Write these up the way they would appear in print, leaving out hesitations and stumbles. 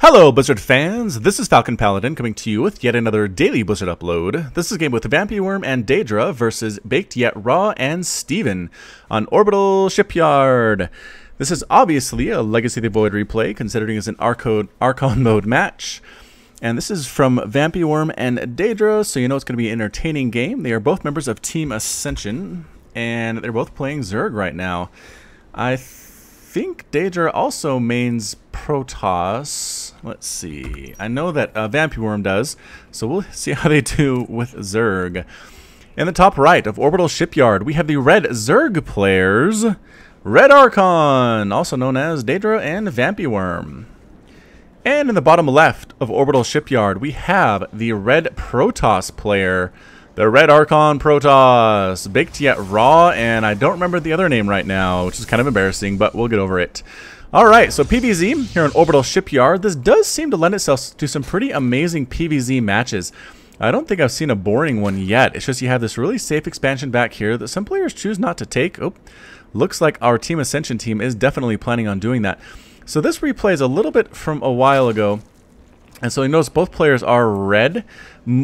Hello Blizzard fans, this is FalconPaladin coming to you with yet another daily Blizzard upload. This is a game with Vampyworm and Daedra versus Baked Yet Raw and Steven on Orbital Shipyard. This is obviously a Legacy of the Void replay, considering it's an Archon mode match. And this is from Vampyworm and Daedra, so you know it's going to be an entertaining game. They are both members of Team Ascension, and they're both playing Zerg right now. I think Daedra also mains Protoss. Let's see. I know that Vampyworm does, so we'll see how they do with Zerg. In the top right of Orbital Shipyard, we have the red Zerg players, Red Archon, also known as Daedra and Vampyworm. And in the bottom left of Orbital Shipyard, we have the red Protoss player, the Red Archon Protoss, Baked Yet Raw, and I don't remember the other name right now, which is kind of embarrassing, but we'll get over it. Alright, so PvZ here on Orbital Shipyard. This does seem to lend itself to some pretty amazing PvZ matches. I don't think I've seen a boring one yet. It's just you have this really safe expansion back here that some players choose not to take. Oh, looks like our Team Ascension team is definitely planning on doing that. So this replay is a little bit from a while ago. And so you notice both players are red.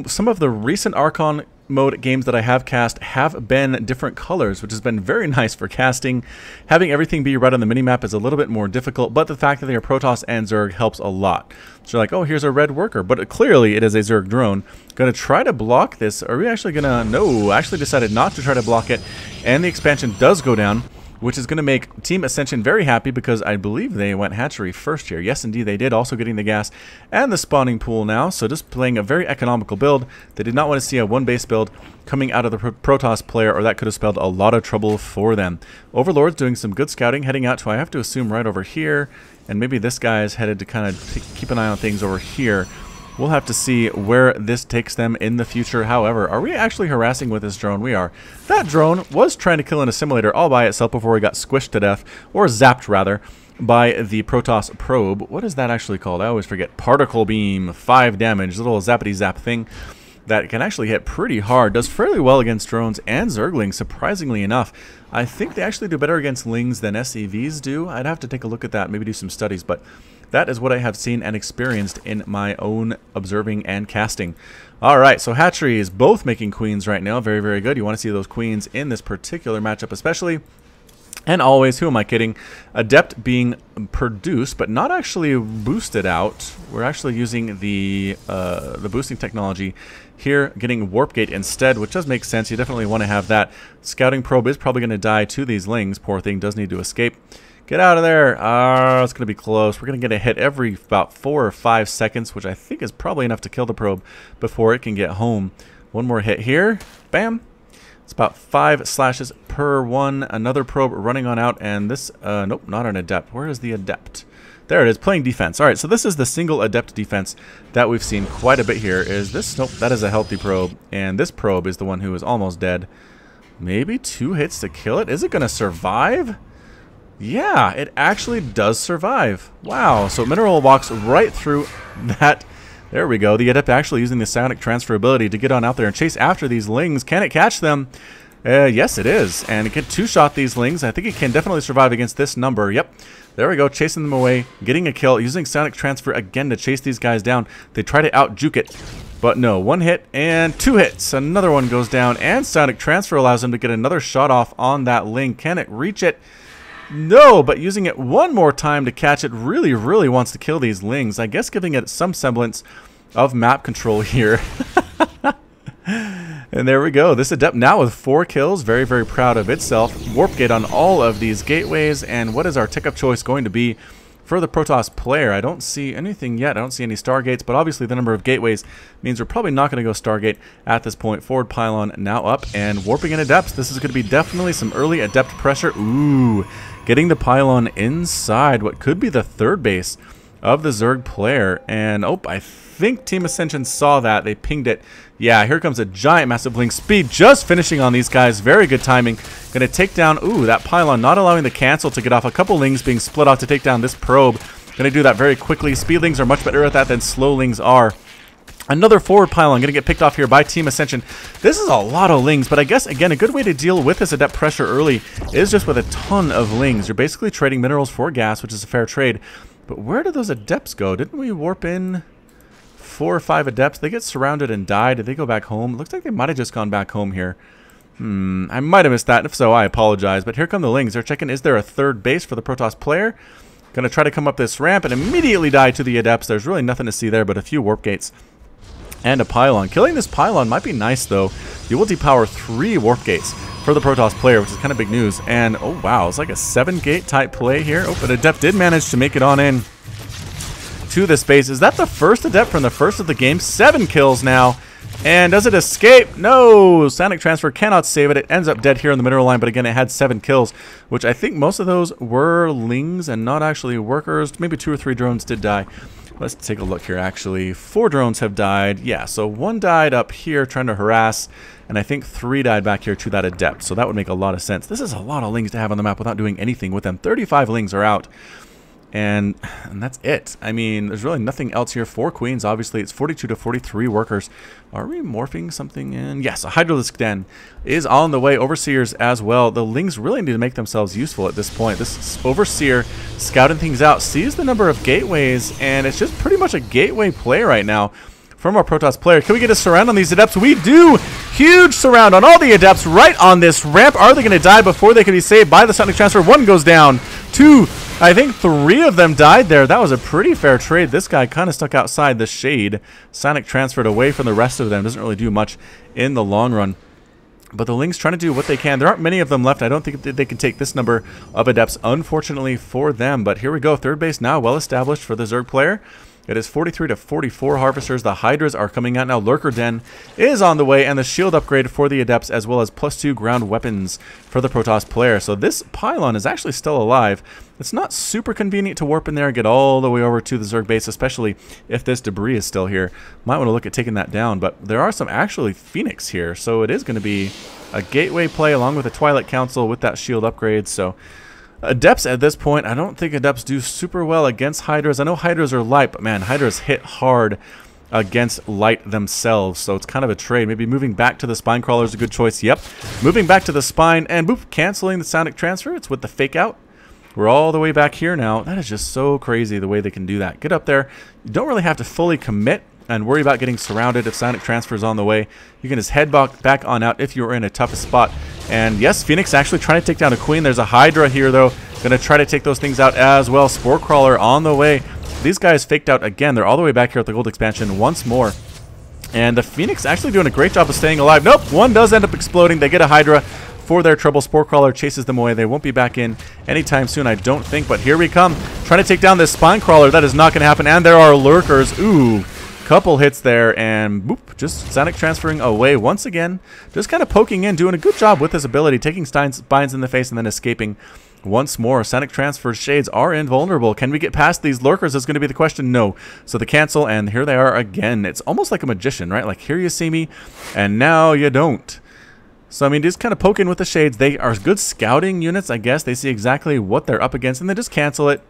Some of the recent Archon mode games that I have cast have been different colors, which has been very nice for casting. Having everything be red on the minimap is a little bit more difficult, but the fact that they are Protoss and Zerg helps a lot. So you're like, oh, here's a red worker, but clearly it is a Zerg drone. Going to try to block this. Are we actually going to? No, actually decided not to try to block it, and the expansion does go down, which is going to make Team Ascension very happy because I believe they went hatchery first here. Yes, indeed, they did. Also getting the gas and the spawning pool now. So just playing a very economical build. They did not want to see a one-base build coming out of the Protoss player, or that could have spelled a lot of trouble for them. Overlord's doing some good scouting, heading out to, I have to assume, right over here. And maybe this guy is headed to kind of keep an eye on things over here. We'll have to see where this takes them in the future. However, are we actually harassing with this drone? We are. That drone was trying to kill an assimilator all by itself before he got squished to death, or zapped rather, by the Protoss probe. What is that actually called? I always forget. Particle beam, 5 damage, little zappity zap thing that can actually hit pretty hard. Does fairly well against drones and Zerglings, surprisingly enough. I think they actually do better against Lings than SCVs do. I'd have to take a look at that, maybe do some studies, but that is what I have seen and experienced in my own observing and casting. Alright, so Hatchery is both making queens right now. Very, very good. You want to see those queens in this particular matchup especially. And always, who am I kidding? Adept being produced, but not actually boosted out. We're actually using the boosting technology here, getting Warp Gate instead, which does make sense. You definitely want to have that. Scouting probe is probably going to die to these Lings. Poor thing does need to escape. Get out of there. It's going to be close. We're going to get a hit every about 4 or 5 seconds, which I think is probably enough to kill the probe before it can get home. One more hit here. Bam. It's about 5 slashes per one. Another probe running on out, and this, nope, not an adept. Where is the adept? There it is, playing defense. All right, so this is the single adept defense that we've seen quite a bit here. Is this? Nope, that is a healthy probe, and this probe is the one who is almost dead. Maybe 2 hits to kill it. Is it going to survive? Yeah, it actually does survive. Wow, so Mineral walks right through that. There we go. The Adept actually using the psionic transfer ability to get on out there and chase after these Lings. Can it catch them? Yes, it is. And it can 2-shot these Lings. I think it can definitely survive against this number. Yep. There we go, chasing them away, getting a kill, using psionic transfer again to chase these guys down. They try to out-juke it, but no. 1 hit and 2 hits. Another one goes down, and psionic transfer allows them to get another shot off on that Ling. Can it reach it? No, but using it one more time to catch it really, really wants to kill these Lings. I guess giving it some semblance of map control here. And there we go. This Adept now with 4 kills. Very, very proud of itself. Warp Gate on all of these gateways. And what is our tick-up choice going to be for the Protoss player? I don't see anything yet. I don't see any Stargates, but obviously the number of gateways means we're probably not going to go Stargate at this point. Forward pylon now up and warping in Adepts. This is going to be definitely some early Adept pressure. Ooh. Getting the pylon inside what could be the 3rd base of the Zerg player. And, oh, I think Team Ascension saw that. They pinged it. Yeah, here comes a giant massive Ling. Speed just finishing on these guys. Very good timing. Going to take down, ooh, that pylon, not allowing the cancel to get off. A couple Lings being split off to take down this probe. Going to do that very quickly. Speedlings are much better at that than Slowlings are. Another forward pylon going to get picked off here by Team Ascension. This is a lot of Lings, but I guess, again, a good way to deal with this Adept pressure early is just with a ton of Lings. You're basically trading minerals for gas, which is a fair trade. But where did those Adepts go? Didn't we warp in 4 or 5 Adepts? They get surrounded and die. Did they go back home? Looks like they might have just gone back home here. I might have missed that. If so, I apologize. But here come the Lings. They're checking, is there a third base for the Protoss player? Going to try to come up this ramp and immediately die to the Adepts. There's really nothing to see there but a few warp gates and a pylon. Killing this pylon might be nice, though. You will depower 3 warp gates for the Protoss player, which is kind of big news. And, oh, wow, it's like a 7-gate type play here. Oh, but Adept did manage to make it on in to this base. Is that the first Adept from the first of the game? 7 kills now. And does it escape? No! Sonic Transfer cannot save it. It ends up dead here in the mineral line, but again, it had 7 kills, which I think most of those were Lings and not actually workers. Maybe 2 or 3 drones did die. Let's take a look here, actually. 4 drones have died. Yeah, so 1 died up here trying to harass, and I think 3 died back here to that Adept, so that would make a lot of sense. This is a lot of Lings to have on the map without doing anything with them. 35 Lings are out. And that's it. I mean, there's really nothing else here. 4 queens, obviously. It's 42 to 43 workers. Are we morphing something in? Yes, a Hydralisk Den is on the way. Overseers as well. The Lings really need to make themselves useful at this point. This Overseer scouting things out, sees the number of gateways, and it's just pretty much a gateway play right now from our Protoss player. Can we get a surround on these Adepts? We do! Huge surround on all the Adepts right on this ramp. Are they going to die before they can be saved by the Sonic Transfer? 1 goes down. 2, I think 3 of them died there. That was a pretty fair trade. This guy kind of stuck outside the shade. Sonic transferred away from the rest of them. Doesn't really do much in the long run. But the Lings trying to do what they can. There aren't many of them left. I don't think they can take this number of Adepts, unfortunately for them. But here we go. Third base now well established for the Zerg player. It is 43 to 44 Harvesters. The Hydras are coming out now. Lurker Den is on the way, and the shield upgrade for the Adepts, as well as +2 ground weapons for the Protoss player. So this pylon is actually still alive. It's not super convenient to warp in there and get all the way over to the Zerg base, especially if this debris is still here. Might want to look at taking that down, but there are some actually Phoenix here, so it is going to be a gateway play along with the Twilight Council with that shield upgrade. So Adepts at this point, I don't think Adepts do super well against Hydras. I know Hydras are light, but man, Hydras hit hard against light themselves, so it's kind of a trade. Maybe moving back to the Spine Crawler is a good choice. Yep, moving back to the Spine and boop, canceling the Sonic Transfer. It's with the Fake Out. We're all the way back here now. That is just so crazy the way they can do that. Get up there. You don't really have to fully commit and worry about getting surrounded if Sonic Transfer is on the way. You can just head back on out if you're in a tough spot. And yes, Phoenix actually trying to take down a Queen. There's a Hydra here, though. Going to try to take those things out as well. Spore Crawler on the way. These guys faked out again. They're all the way back here at the Gold Expansion once more. And the Phoenix actually doing a great job of staying alive. Nope, one does end up exploding. They get a Hydra for their trouble. Spore Crawler chases them away. They won't be back in anytime soon, I don't think. But here we come. Trying to take down this Spine Crawler. That is not going to happen. And there are Lurkers. Ooh. Couple hits there, and boop, just Sonic transferring away once again. Just kind of poking in, doing a good job with his ability, taking spines in the face and then escaping once more. Sonic transfer shades are invulnerable. Can we get past these Lurkers is going to be the question. No. So the cancel, and here they are again. It's almost like a magician, right? Like, here you see me, and now you don't. So, I mean, just kind of poking with the shades. They are good scouting units, I guess. They see exactly what they're up against, and they just cancel it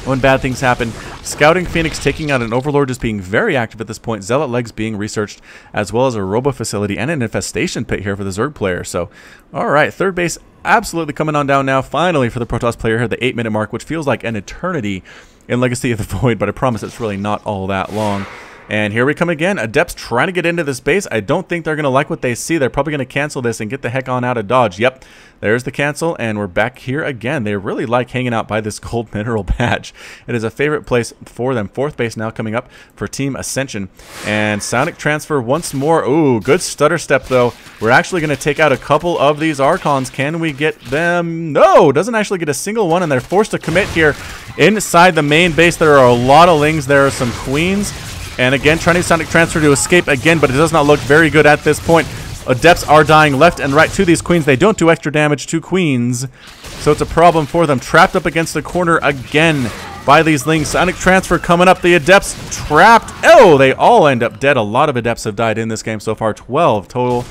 when bad things happen. Scouting Phoenix taking out an Overlord, just being very active at this point. Zealot Legs being researched, as well as a Robo Facility and an Infestation Pit here for the Zerg player. So, alright, third base absolutely coming on down now. Finally for the Protoss player here, the 8-minute mark, which feels like an eternity in Legacy of the Void, but I promise it's really not all that long. And here we come again. Adepts trying to get into this base. I don't think they're going to like what they see. They're probably going to cancel this and get the heck on out of Dodge. Yep, there's the cancel, and we're back here again. They really like hanging out by this gold mineral badge. It is a favorite place for them. Fourth base now coming up for Team Ascension. And Sonic Transfer once more. Ooh, good stutter step, though. We're actually going to take out a couple of these Archons. Can we get them? No, doesn't actually get a single one, and they're forced to commit here inside the main base. There are a lot of Lings. There are some Queens. And again, trying to Sonic Transfer to escape again, but it does not look very good at this point. Adepts are dying left and right to these Queens. They don't do extra damage to Queens, so it's a problem for them. Trapped up against the corner again by these Lings. Sonic Transfer coming up. The Adepts trapped. Oh, they all end up dead. A lot of Adepts have died in this game so far. 12 total.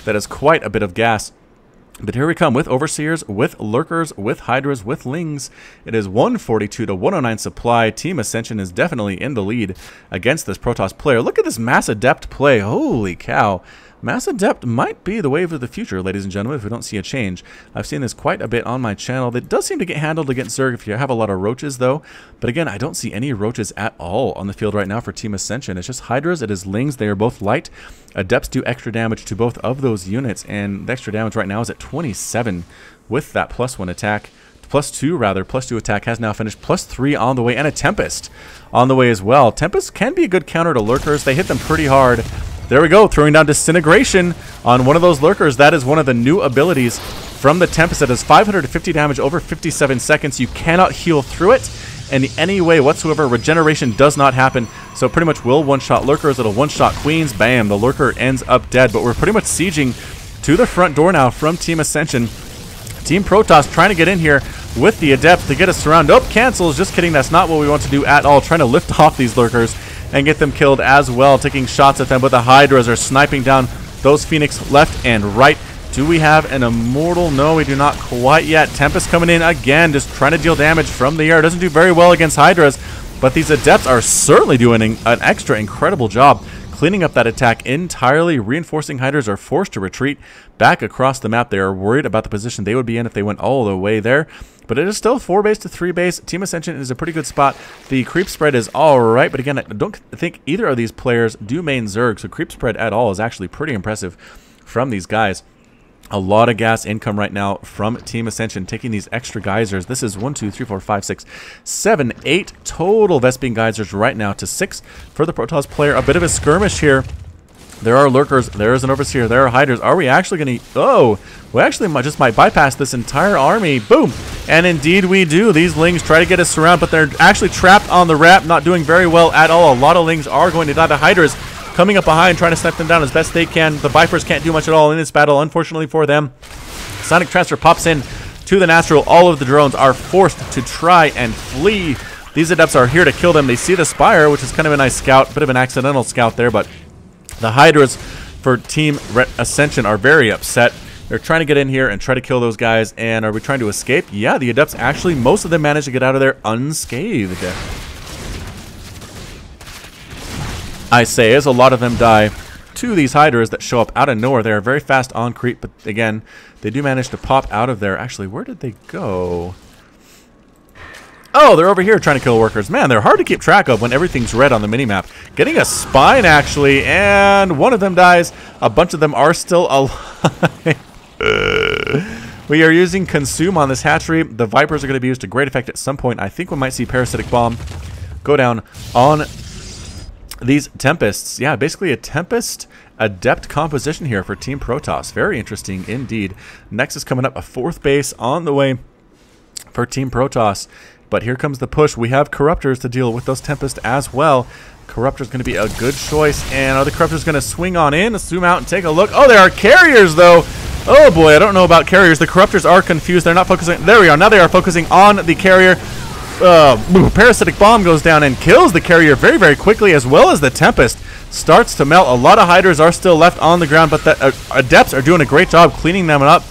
That is quite a bit of gas. But here we come with Overseers, with Lurkers, with Hydras, with Lings. It is 142 to 109 supply. Team Ascension is definitely in the lead against this Protoss player. Look at this mass Adept play. Holy cow. Mass Adept might be the wave of the future, ladies and gentlemen, if we don't see a change. I've seen this quite a bit on my channel. That does seem to get handled against Zerg if you have a lot of roaches, though. But again, I don't see any roaches at all on the field right now for Team Ascension. It's just Hydras, it is Lings. They are both light. Adepts do extra damage to both of those units, and the extra damage right now is at 27 with that +1 attack. +2 rather, +2 attack has now finished, +3 on the way, and a Tempest on the way as well. Tempest can be a good counter to Lurkers. They hit them pretty hard. There we go, throwing down Disintegration on one of those Lurkers. That is one of the new abilities from the Tempest that does 550 damage over 57 seconds. You cannot heal through it in any way whatsoever. Regeneration does not happen, so pretty much will one-shot Lurkers. It'll one-shot Queens. Bam, the Lurker ends up dead. But we're pretty much sieging to the front door now from Team Ascension. Team Protoss trying to get in here with the Adept to get a surround. Nope, cancels. Just kidding. That's not what we want to do at all. Trying to lift off these Lurkers and get them killed as well. Taking shots at them, but the Hydras are sniping down those Phoenix left and right. Do we have an Immortal? No, we do not quite yet. Tempest coming in again, just trying to deal damage from the air. Doesn't do very well against Hydras, but these Adepts are certainly doing an extra incredible job cleaning up that attack entirely. Reinforcing Hydras are forced to retreat back across the map. They are worried about the position they would be in if they went all the way there. But it is still 4 base to 3 base. Team Ascension is a pretty good spot. The creep spread is alright, but again, I don't think either of these players do main Zerg, so creep spread at all is actually pretty impressive from these guys. A lot of gas income right now from Team Ascension, taking these extra geysers. This is 1, 2, 3, 4, 5, 6, 7, 8 total Vespene geysers right now to 6 for the Protoss player. A bit of a skirmish here. There are Lurkers. There is an Overseer. There are Hydras. Are we actually going to... Oh, we actually just might bypass this entire army. Boom. And indeed we do. These Lings try to get us surrounded, but they're actually trapped on the ramp, not doing very well at all. A lot of Lings are going to die. The Hydras coming up behind, trying to snipe them down as best they can. The Vipers can't do much at all in this battle, unfortunately for them. Sonic Transfer pops in to the Natural. All of the drones are forced to try and flee. These Adepts are here to kill them. They see the Spire, which is kind of a nice scout. Bit of an accidental scout there, but the Hydras for Team Ascension are very upset. They're trying to get in here and try to kill those guys. And are we trying to escape? Yeah, the Adepts actually, most of them managed to get out of there unscathed. I say, as a lot of them die to these Hydras that show up out of nowhere. They are very fast on creep, but again, they do manage to pop out of there. Actually, where did they go? Oh, they're over here trying to kill Workers. Man, they're hard to keep track of when everything's red on the minimap. Getting a Spine, actually, and one of them dies. A bunch of them are still alive. We are using Consume on this hatchery. The Vipers are going to be used to great effect at some point. I think we might see Parasitic Bomb go down on these Tempests. Yeah, basically a Tempest Adept composition here for Team Protoss. Very interesting indeed. Next is coming up, a 4th base on the way for Team Protoss. But here comes the push. We have Corruptors to deal with those Tempest as well. Corruptor's going to be a good choice. And are the Corruptors going to swing on in? Zoom out and take a look. Oh, there are Carriers, though. Oh, boy, I don't know about Carriers. The Corruptors are confused. They're not focusing. There we are. Now they are focusing on the Carrier. Parasitic Bomb goes down and kills the Carrier very, very quickly, as well as the Tempest starts to melt. A lot of Hydras are still left on the ground, but the Adepts are doing a great job cleaning them up.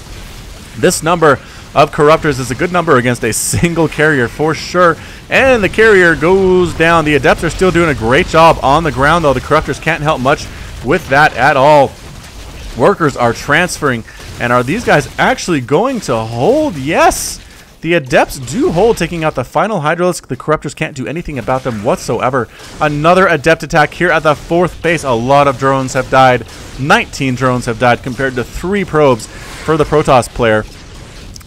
This number of Corruptors is a good number against a single Carrier for sure. And the Carrier goes down. The Adepts are still doing a great job on the ground, though. The Corruptors can't help much with that at all. Workers are transferring. And are these guys actually going to hold? Yes! The Adepts do hold, taking out the final Hydralisk. The Corruptors can't do anything about them whatsoever. Another Adept attack here at the 4th base. A lot of drones have died. 19 drones have died compared to 3 probes for the Protoss player.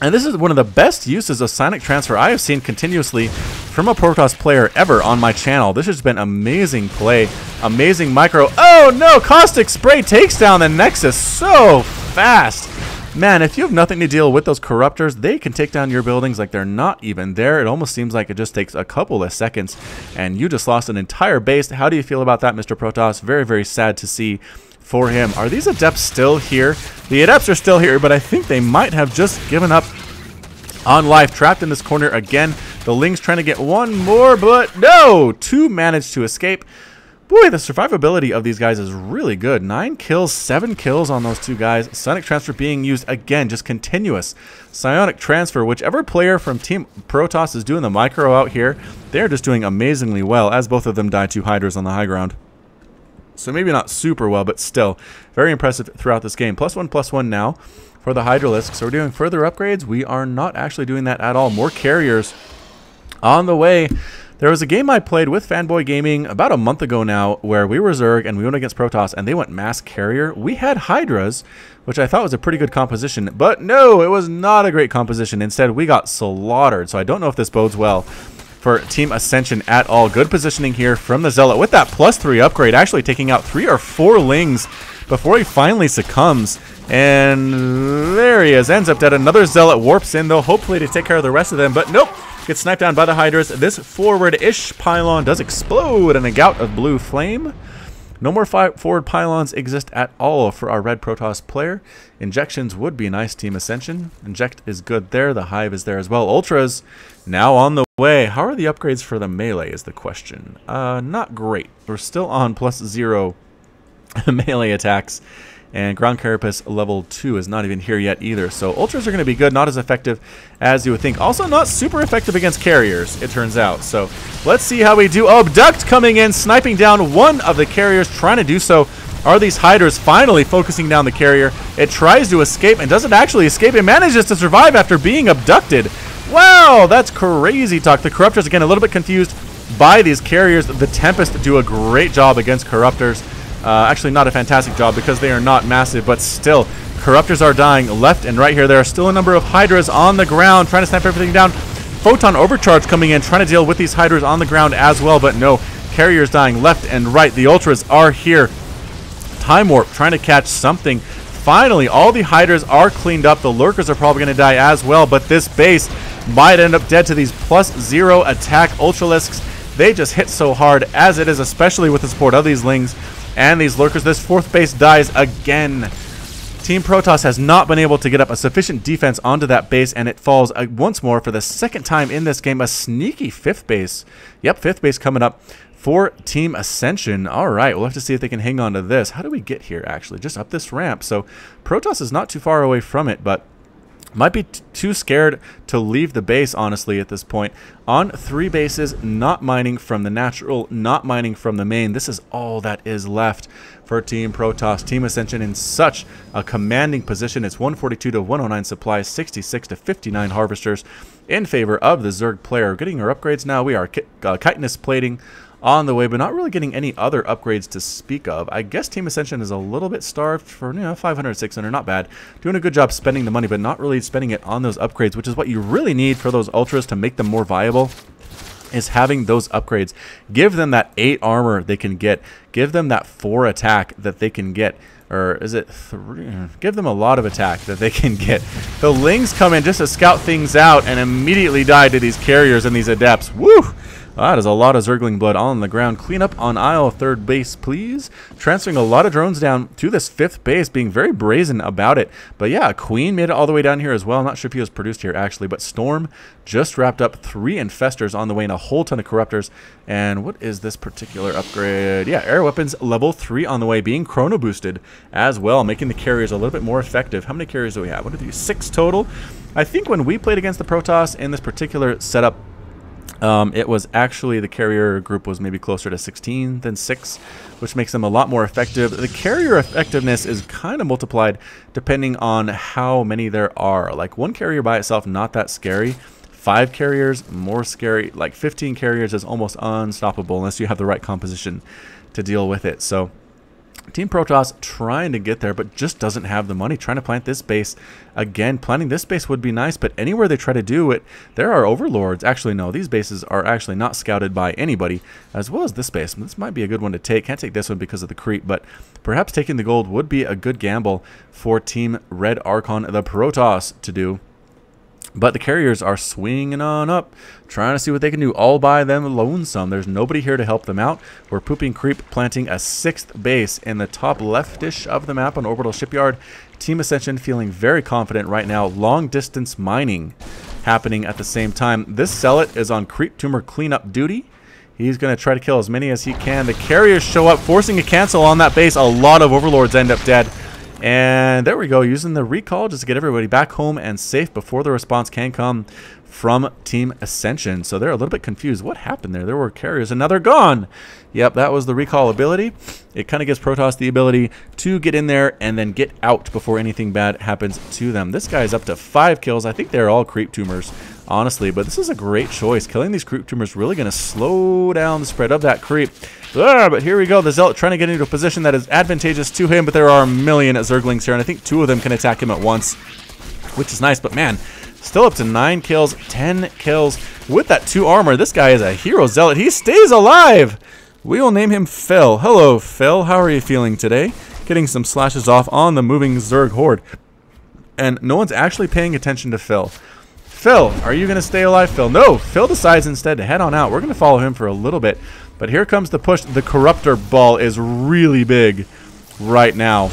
And this is one of the best uses of Sonic Transfer I have seen continuously from a Protoss player ever on my channel. This has been amazing play. Amazing micro. Oh no! Caustic Spray takes down the Nexus so fast. Man, if you have nothing to deal with those Corruptors, they can take down your buildings like they're not even there. It almost seems like it just takes a couple of seconds, and you just lost an entire base. How do you feel about that, Mr. Protoss? Very, very sad to see for him. Are these Adepts still here? The Adepts are still here, but I think they might have just given up on life. Trapped in this corner again. The Ling's trying to get one more, but no! 2 managed to escape. Boy, the survivability of these guys is really good. 9 kills, 7 kills on those 2 guys. Sonic Transfer being used again, just continuous. Psionic Transfer, whichever player from Team Protoss is doing the micro out here, they're just doing amazingly well, as both of them die to Hydras on the high ground. So maybe not super well, but still very impressive throughout this game. +1/+1 now for the Hydralisk. So we're doing further upgrades. We are not actually doing that at all. More carriers on the way. There was a game I played with Fanboy Gaming about a month ago now where we were Zerg and we went against Protoss and they went mass carrier. We had Hydras, which I thought was a pretty good composition, but no, it was not a great composition. Instead, we got slaughtered. So I don't know if this bodes well for Team Ascension at all. Good positioning here from the Zealot with that +3 upgrade, actually taking out 3 or 4 Lings before he finally succumbs. And there he is, ends up dead. Another Zealot warps in though, hopefully to take care of the rest of them, but nope. Gets sniped down by the Hydras. This forward-ish pylon does explode in a gout of blue flame. No more forward pylons exist at all for our red Protoss player. Injections would be nice, Team Ascension. Inject is good there. The Hive is there as well. Ultras now on the way. How are the upgrades for the melee is the question. Not great. We're still on +0 melee attacks. And Ground Carapace level 2 is not even here yet either. So Ultras are going to be good, not as effective as you would think. Also not super effective against carriers, it turns out. So let's see how we do. Oh, Abduct coming in, sniping down one of the carriers, trying to do so. Are these Hydras finally focusing down the carrier? It tries to escape and doesn't actually escape. It manages to survive after being abducted. Wow, that's crazy talk. The Corruptors, again, a little bit confused by these carriers. The Tempest do a great job against Corruptors. Actually, not a fantastic job because they are not massive, but still, Corruptors are dying left and right here. There are still a number of Hydras on the ground trying to snipe everything down. Photon Overcharge coming in, trying to deal with these Hydras on the ground as well, but no. Carriers dying left and right. The Ultras are here. Time Warp trying to catch something. Finally, all the Hydras are cleaned up. The Lurkers are probably going to die as well, but this base might end up dead to these +0 attack Ultralisks. They just hit so hard as it is, especially with the support of these Lings and these Lurkers. This 4th base dies again. Team Protoss has not been able to get up a sufficient defense onto that base, and it falls once more for the 2nd time in this game. A sneaky 5th base. Yep, 5th base coming up for Team Ascension. All right, we'll have to see if they can hang on to this. How do we get here, actually? Just up this ramp. So Protoss is not too far away from it, but might be too scared to leave the base, honestly, at this point. On 3 bases, not mining from the natural, not mining from the main. This is all that is left for Team Protoss. Team Ascension in such a commanding position. It's 142 to 109 supplies, 66 to 59 harvesters in favor of the Zerg player. Getting our upgrades now. We are chitinous plating on the way, but not really getting any other upgrades to speak of. I guess Team Ascension is a little bit starved for, 500, 600, not bad. Doing a good job spending the money, but not really spending it on those upgrades, which is what you really need for those Ultras to make them more viable, is having those upgrades. Give them that 8 armor they can get. Give them that 4 attack that they can get. Or is it 3? Give them a lot of attack that they can get. The Lings come in just to scout things out and immediately die to these carriers and these Adepts. Woo! That is a lot of Zergling blood on the ground. Clean up on aisle 3rd base, please. Transferring a lot of drones down to this 5th base, being very brazen about it. But yeah, Queen made it all the way down here as well. Not sure if he was produced here, actually. But Storm just wrapped up 3 Infestors on the way and a whole ton of Corruptors. And what is this particular upgrade? Yeah, Air Weapons level 3 on the way, being chrono boosted as well, making the carriers a little bit more effective. How many carriers do we have? What are these? 6 total. I think when we played against the Protoss in this particular setup, it was actually, the carrier group was maybe closer to 16 than 6, which makes them a lot more effective. The carrier effectiveness is kind of multiplied depending on how many there are. Like 1 carrier by itself, not that scary. 5 carriers, more scary. Like 15 carriers is almost unstoppable unless you have the right composition to deal with it. So Team Protoss trying to get there, but just doesn't have the money. Trying to plant this base. Again, planting this base would be nice, but anywhere they try to do it, there are overlords. Actually, no, these bases are actually not scouted by anybody, as well as this base. This might be a good one to take. Can't take this one because of the creep, but perhaps taking the gold would be a good gamble for Team Red Archon, the Protoss, to do. But the carriers are swinging on up, trying to see what they can do all by them lonesome. There's nobody here to help them out. We're pooping creep, planting a 6th base in the top leftish of the map on Orbital Shipyard. Team Ascension feeling very confident right now. Long distance mining happening at the same time. This Zealot is on creep tumor cleanup duty. He's going to try to kill as many as he can. The carriers show up, forcing a cancel on that base. A lot of overlords end up dead. And there we go, using the recall just to get everybody back home and safe before the response can come from Team Ascension. So they're a little bit confused. What happened there? There were carriers and now they're gone. Yep, that was the recall ability. It kind of gives Protoss the ability to get in there and then get out before anything bad happens to them. This guy's up to 5 kills. I think they're all creep tumors, honestly, but this is a great choice. Killing these creep tumors really going to slow down the spread of that creep. But here we go. The Zealot trying to get into a position that is advantageous to him, but there are a million Zerglings here, and I think 2 of them can attack him at once, which is nice. But man, still up to 9 kills, 10 kills with that 2 armor. This guy is a hero Zealot. He stays alive. We will name him Phil. Hello, Phil. How are you feeling today? Getting some slashes off on the moving Zerg horde. And no one's actually paying attention to Phil. Phil, are you going to stay alive, Phil? No, Phil decides instead to head on out. We're going to follow him for a little bit. But here comes the push. The Corruptor ball is really big right now.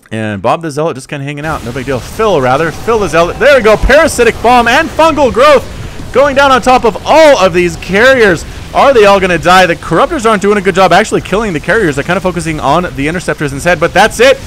And Bob the Zealot just kind of hanging out. No big deal. Phil, rather. Phil the Zealot. There we go. Parasitic Bomb and Fungal Growth going down on top of all of these carriers. Are they all going to die? The Corruptors aren't doing a good job actually killing the carriers. They're kind of focusing on the Interceptors instead. But that's it.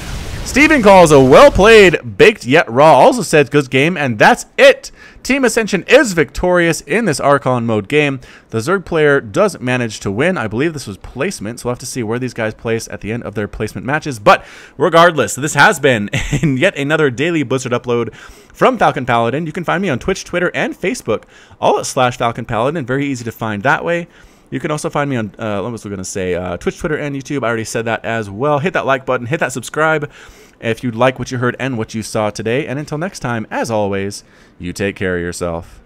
Steven calls a well-played, baked yet raw. Also said good game, and that's it. Team Ascension is victorious in this Archon mode game. The Zerg player does manage to win. I believe this was placement, so we'll have to see where these guys place at the end of their placement matches. But regardless, this has been yet another daily Blizzard upload from FalconPaladin. You can find me on Twitch, Twitter, and Facebook, all at /FalconPaladin. Very easy to find that way. You can also find me on, what was I going to say, Twitch, Twitter, and YouTube. I already said that as well. Hit that like button. Hit that subscribe if you like what you heard and what you saw today. And until next time, as always, you take care of yourself.